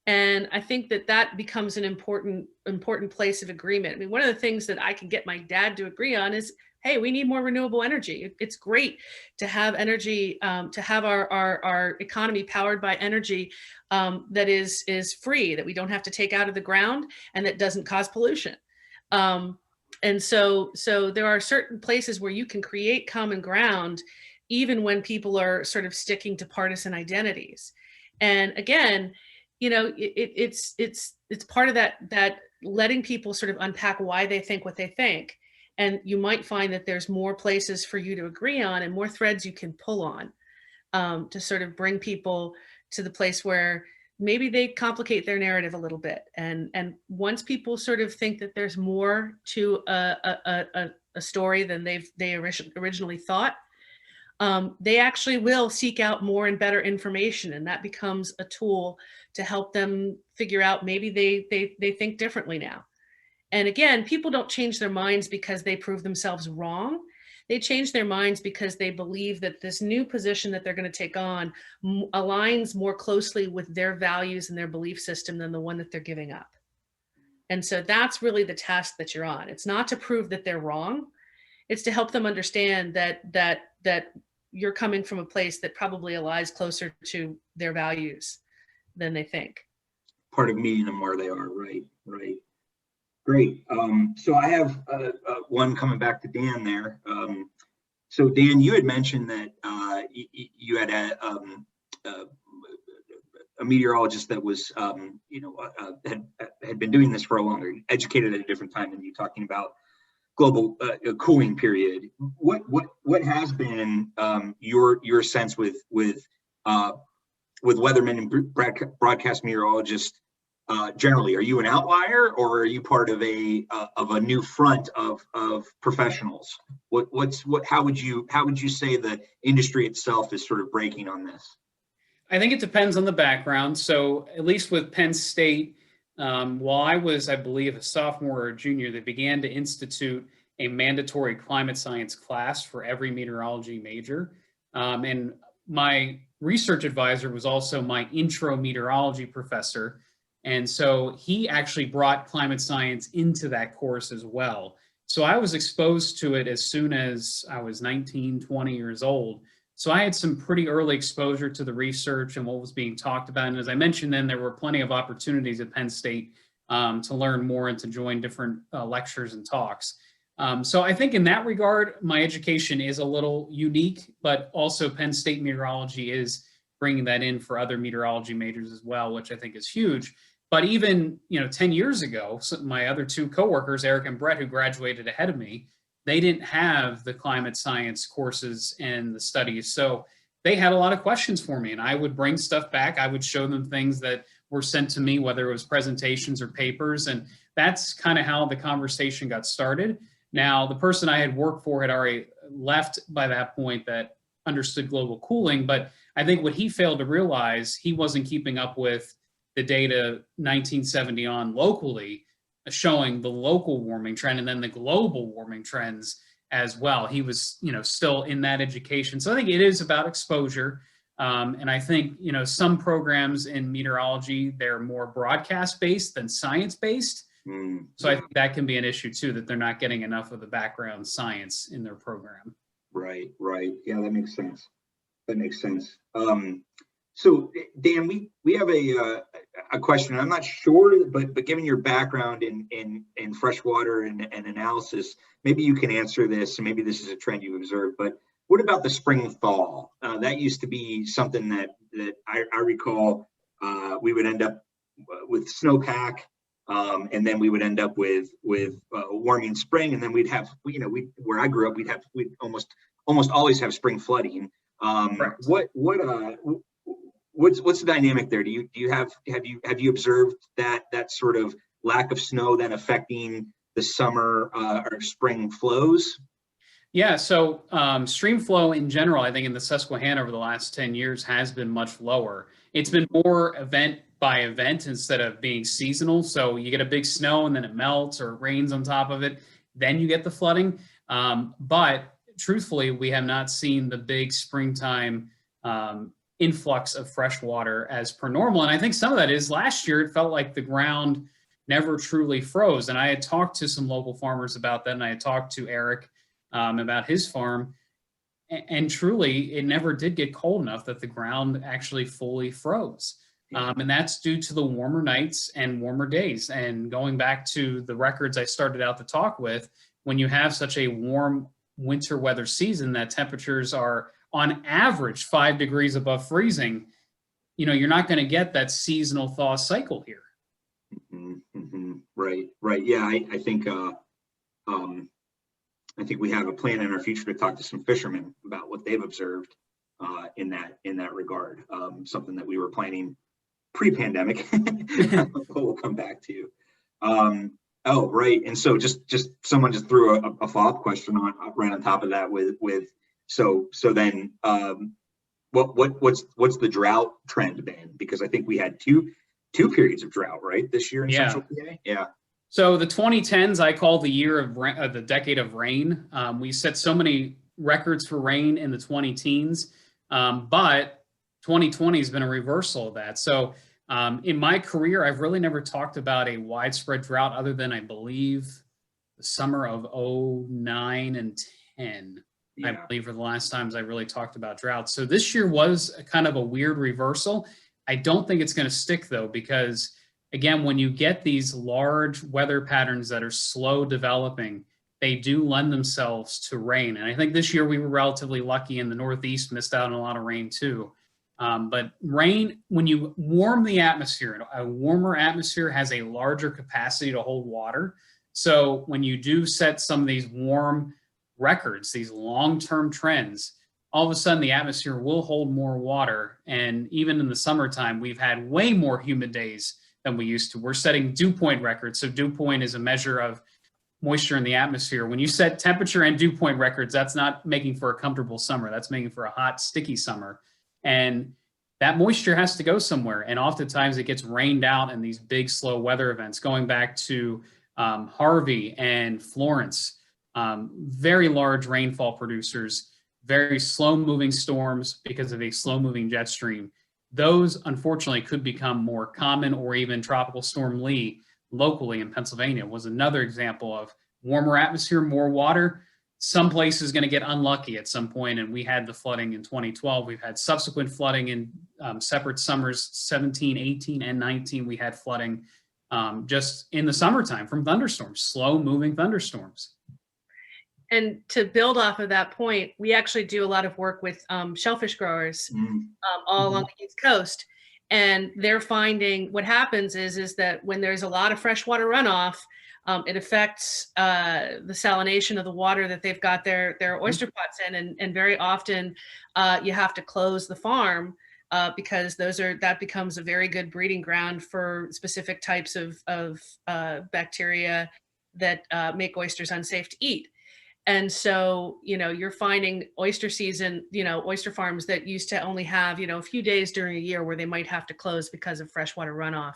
And I think that becomes an important place of agreement. I mean, one of the things that I can get my dad to agree on is, hey, we need more renewable energy. It's great to have energy, to have our economy powered by energy that is free, that we don't have to take out of the ground and that doesn't cause pollution. And so there are certain places where you can create common ground, even when people are sort of sticking to partisan identities. And again, it's part of that letting people sort of unpack why they think what they think. And you might find that there's more places for you to agree on and more threads you can pull on to sort of bring people to the place where maybe they complicate their narrative a little bit. And once people sort of think that there's more to a story than they originally thought, they actually will seek out more and better information, and that becomes a tool to help them figure out maybe they think differently now. And again, people don't change their minds because they prove themselves wrong. They change their minds because they believe that this new position that they're going to take on aligns more closely with their values and their belief system than the one that they're giving up. And so that's really the test that you're on. It's not to prove that they're wrong. It's to help them understand that you're coming from a place that probably aligns closer to their values than they think. Part of meeting them where they are, right. Great. So I have one coming back to Dan there. So Dan, you had mentioned that you had a meteorologist that was, had been doing this for a longer, educated at a different time than you, talking about global cooling period. What has been your sense with weathermen and broadcast meteorologists generally? Are you an outlier, or are you part of a new front of professionals? How would you say the industry itself is sort of breaking on this? I think it depends on the background. So at least with Penn State, while I was, I believe, a sophomore or a junior, they began to institute a mandatory climate science class for every meteorology major. And my research advisor was also my intro meteorology professor. And so he actually brought climate science into that course as well. So I was exposed to it as soon as I was 19, 20 years old. So I had some pretty early exposure to the research and what was being talked about. And as I mentioned, then there were plenty of opportunities at Penn State to learn more and to join different lectures and talks. So I think in that regard, my education is a little unique, but also Penn State meteorology is bringing that in for other meteorology majors as well, which I think is huge. But even 10 years ago, so my other two coworkers, Eric and Brett, who graduated ahead of me, they didn't have the climate science courses and the studies. So they had a lot of questions for me, and I would bring stuff back. I would show them things that were sent to me, whether it was presentations or papers. And that's kind of how the conversation got started. Now, the person I had worked for had already left by that point that understood global cooling. But I think what he failed to realize, he wasn't keeping up with the data 1970 on locally, showing the local warming trend and then the global warming trends as well. He was, still in that education. So I think it is about exposure. And I think, some programs in meteorology, they're more broadcast based than science based. So I think that can be an issue too, that they're not getting enough of the background science in their program. Right. Yeah, that makes sense. So Dan, we have a question. I'm not sure, but given your background in freshwater and analysis, maybe you can answer this, and maybe this is a trend you've observed. But what about the spring thaw? That used to be something that I recall. We would end up with snowpack, and then we would end up with warming spring, and then we'd have where I grew up, we'd almost always have spring flooding. What's the dynamic there? Have you observed that sort of lack of snow then affecting the summer or spring flows? Yeah, so stream flow in general, I think in the Susquehanna over the last 10 years has been much lower. It's been more event by event instead of being seasonal. So you get a big snow and then it melts or it rains on top of it, then you get the flooding. But truthfully, we have not seen the big springtime influx of fresh water as per normal. And I think some of that is last year, it felt like the ground never truly froze. And I had talked to some local farmers about that. And I had talked to Eric about his farm. And truly, it never did get cold enough that the ground actually fully froze. And that's due to the warmer nights and warmer days. And going back to the records I started out the talk with, when you have such a warm winter weather season that temperatures are on average 5 degrees above freezing, you're not going to get that seasonal thaw cycle here. Right. Yeah, I think we have a plan in our future to talk to some fishermen about what they've observed in that regard. Something that we were planning pre-pandemic. We'll come back to you. Oh, right. And so just someone just threw a follow-up question right on top of that with so then what's the drought trend been? Because I think we had two periods of drought, right, this year in Central PA. Yeah. So the 2010s I call the year of the decade of rain. We set so many records for rain in the 2010s, but 2020 has been a reversal of that. So in my career, I've really never talked about a widespread drought other than, I believe, the summer of 2009 and 10. Yeah. I believe, are the last times I really talked about drought. So this year was a kind of a weird reversal. I don't think it's going to stick, though, because, again, when you get these large weather patterns that are slow developing, they do lend themselves to rain. And I think this year we were relatively lucky in the Northeast, missed out on a lot of rain, too. But rain, when you warm the atmosphere, a warmer atmosphere has a larger capacity to hold water. So when you do set some of these warm records, these long-term trends, all of a sudden the atmosphere will hold more water. And even in the summertime, we've had way more humid days than we used to. We're setting dew point records. So dew point is a measure of moisture in the atmosphere. When you set temperature and dew point records, that's not making for a comfortable summer. That's making for a hot, sticky summer. And that moisture has to go somewhere. And oftentimes it gets rained out in these big, slow weather events, going back to Harvey and Florence, very large rainfall producers, very slow moving storms because of a slow moving jet stream. Those unfortunately could become more common, or even Tropical Storm Lee locally in Pennsylvania was another example of warmer atmosphere, more water. Some places going to get unlucky at some point, and we had the flooding in 2012. We've had subsequent flooding in separate summers, 17, 18, and 19. We had flooding just in the summertime from thunderstorms, slow moving thunderstorms. And to build off of that point, we actually do a lot of work with shellfish growers all along the East Coast. And they're finding what happens is that when there's a lot of freshwater runoff, it affects the salination of the water that they've got their oyster pots in. And very often you have to close the farm because that becomes a very good breeding ground for specific types of bacteria that make oysters unsafe to eat. And so, you're finding oyster season, oyster farms that used to only have, a few days during a year where they might have to close because of freshwater runoff,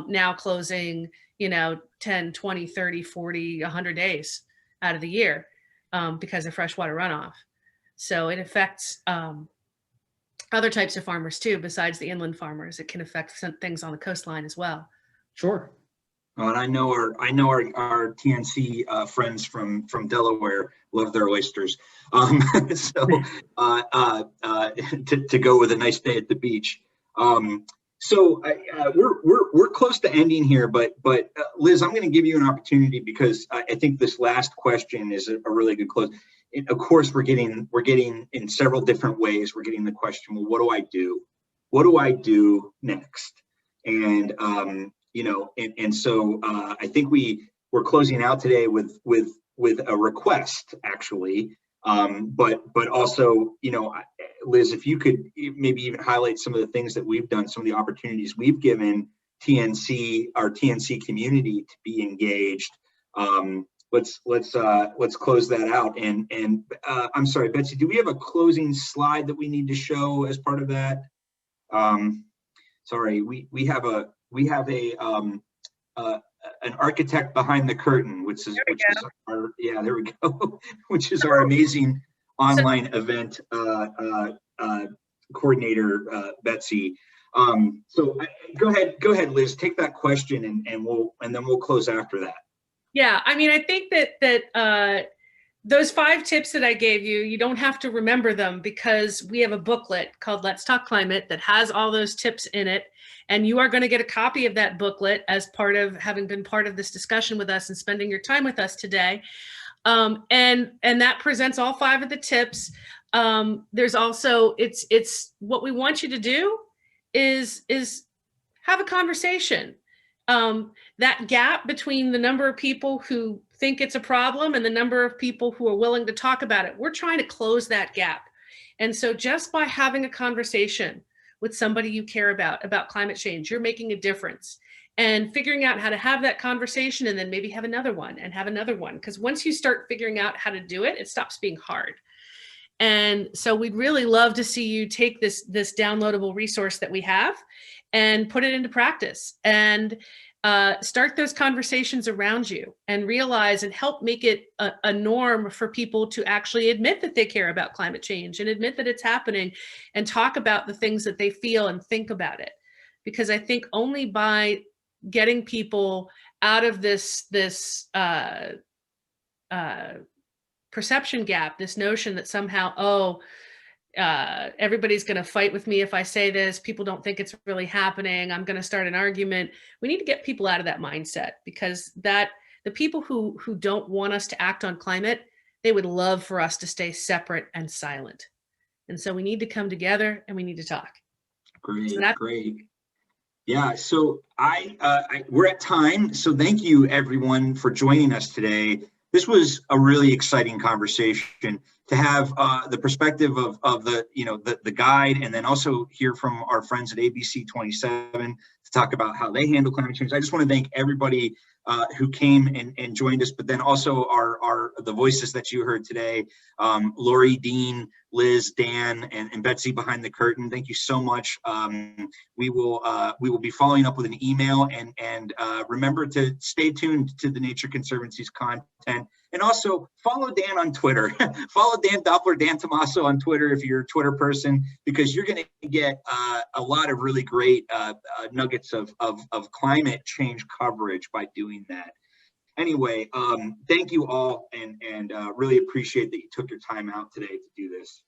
now closing, 10, 20, 30, 40, 100 days out of the year because of freshwater runoff. So it affects other types of farmers too, besides the inland farmers. It can affect some things on the coastline as well. Sure. And I know our TNC friends from Delaware love their oysters. So to go with a nice day at the beach. So we're close to ending here, but Liz, I'm going to give you an opportunity because I think this last question is a really good close. Of course, we're getting in several different ways. We're getting the question, well, what do I do? What do I do next? And so I think we're closing out today with a request, actually. But also, Liz, if you could maybe even highlight some of the things that we've done, some of the opportunities we've given our TNC community to be engaged. Let's close that out. And I'm sorry, Betsy, do we have a closing slide that we need to show as part of that? Sorry, we have an architect behind the curtain, which is our, yeah, there we go, which is our amazing online event coordinator, Betsy. So go ahead, Liz, take that question and then we'll close after that. Yeah, I mean, I think that those 5 tips that I gave you, you don't have to remember them because we have a booklet called Let's Talk Climate that has all those tips in it. And you are going to get a copy of that booklet as part of having been part of this discussion with us and spending your time with us today. And that presents all 5 of the tips. There's also, it's what we want you to do is have a conversation. That gap between the number of people who think it's a problem and the number of people who are willing to talk about it, we're trying to close that gap. And so just by having a conversation with somebody you care about climate change, you're making a difference. And figuring out how to have that conversation and then maybe have another one and have another one. Because once you start figuring out how to do it, it stops being hard. And so we'd really love to see you take this downloadable resource that we have and put it into practice and start those conversations around you and realize and help make it a norm for people to actually admit that they care about climate change and admit that it's happening and talk about the things that they feel and think about it. Because I think only by getting people out of this perception gap, this notion that somehow, everybody's going to fight with me if I say this, people don't think it's really happening, I'm going to start an argument. We need to get people out of that mindset, because the people who don't want us to act on climate, they would love for us to stay separate and silent. And so we need to come together and we need to talk. Great, so great. Yeah, so we're at time. So thank you everyone for joining us today. This was a really exciting conversation to have the perspective of the guide, and then also hear from our friends at ABC27. to talk about how they handle climate change. I just want to thank everybody who came and joined us, but then also the voices that you heard today, Lori, Dean, Liz, Dan, and Betsy behind the curtain. Thank you so much. We will be following up with an email, and remember to stay tuned to the Nature Conservancy's content, and also follow Dan on Twitter. Follow Dan Doppler Dan Tomaso on Twitter if you're a Twitter person, because you're going to get a lot of really great nuggets of climate change coverage by doing that. Anyway, thank you all, and really appreciate that you took your time out today to do this.